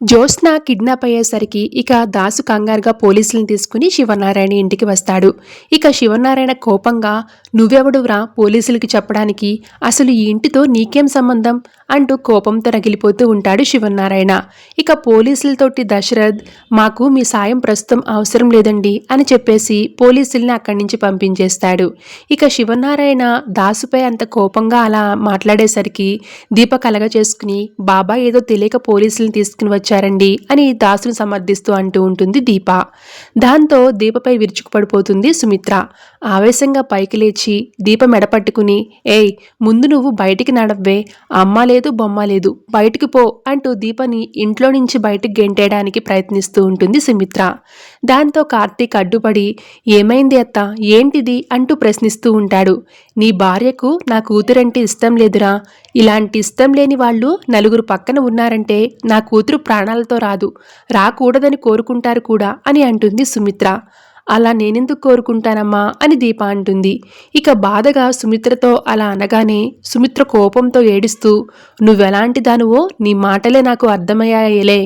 Jyotsna kidnap అయ్యేసరికి ఇక దాసు కంగారుగా పోలీసులను తీసుకుని శివనారాయణ ఇంటికి వస్తాడు. ఇక శివనారాయణ కోపంగా నువ్వెవడువ్రా పోలీసులకి చెప్పడానికి, అసలు ఈ ఇంటితో నీకేం సంబంధం అంటూ కోపంతో రగిలిపోతూ ఉంటాడు శివనారాయణ. ఇక పోలీసులతోటి దశరథ్ మాకు మీ సాయం ప్రస్తుతం అవసరం లేదండి అని చెప్పేసి పోలీసుల్ని అక్కడి నుంచి పంపించేస్తాడు. ఇక శివనారాయణ దాసుపై అంత కోపంగా అలా మాట్లాడేసరికి దీప కలగ చేసుకుని బాబా ఏదో తెలియక పోలీసులను తీసుకుని వచ్చారండి అని దాసును సమర్థిస్తూ అంటూ ఉంటుంది దీప. దాంతో దీపపై విరుచుకుపడిపోతుంది సుమిత్ర. ఆవేశంగా పైకి లేచి దీప మెడపట్టుకుని ఏయ్ ముందు నువ్వు బయటికి నడవ్వే, అమ్మ లేదు బొమ్మ లేదు, బయటికి పో అంటూ దీపని ఇంట్లో నుంచి బయటికి గెంటేయడానికి ప్రయత్నిస్తూ ఉంటుంది సుమిత్ర. దాంతో కార్తీక్ అడ్డుపడి ఏమైంది అత్త, ఏంటిది అంటూ ప్రశ్నిస్తూ ఉంటాడు. నీ భార్యకు నా కూతురంటే ఇష్టం లేదురా, ఇలాంటి ఇష్టం లేని వాళ్ళు నలుగురు పక్కన ఉన్నారంటే నా కూతురు ప్రాణాలతో రాదు, రాకూడదని కోరుకుంటారు కూడా అని అంటుంది సుమిత్ర. అలా నేనెందుకు కోరుకుంటానమ్మా అని దీప అంటుంది. ఇక బాధగా సుమిత్రతో అలా అనగానే సుమిత్ర కోపంతో ఏడుస్తూ నువ్వెలాంటి దానువో నీ మాటలే నాకు అర్థమయ్యాయలే,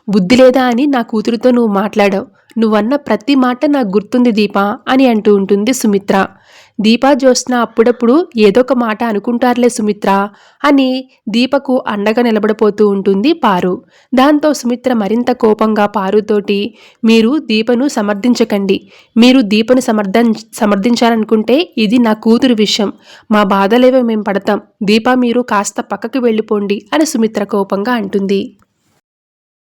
బుద్ధి లేదా అని నా కూతురుతో నువ్వు మాట్లాడావు, నువ్వన్న ప్రతి మాట నాకు గుర్తుంది దీప అని అంటూ ఉంటుంది సుమిత్ర. దీపా జ్యోత్స్న అప్పుడప్పుడు ఏదో ఒక మాట అనుకుంటారులే సుమిత్ర అని దీపకు అండగా నిలబడిపోతూ ఉంటుంది పారు. దాంతో సుమిత్ర మరింత కోపంగా పారుతోటి మీరు దీపను సమర్థించకండి, మీరు దీపను సమర్థించాలనుకుంటే ఇది నా కూతురు విషయం, మా బాధలేవో మేము పడతాం, దీపా మీరు కాస్త పక్కకి వెళ్ళిపోండి అని సుమిత్ర కోపంగా అంటుంది.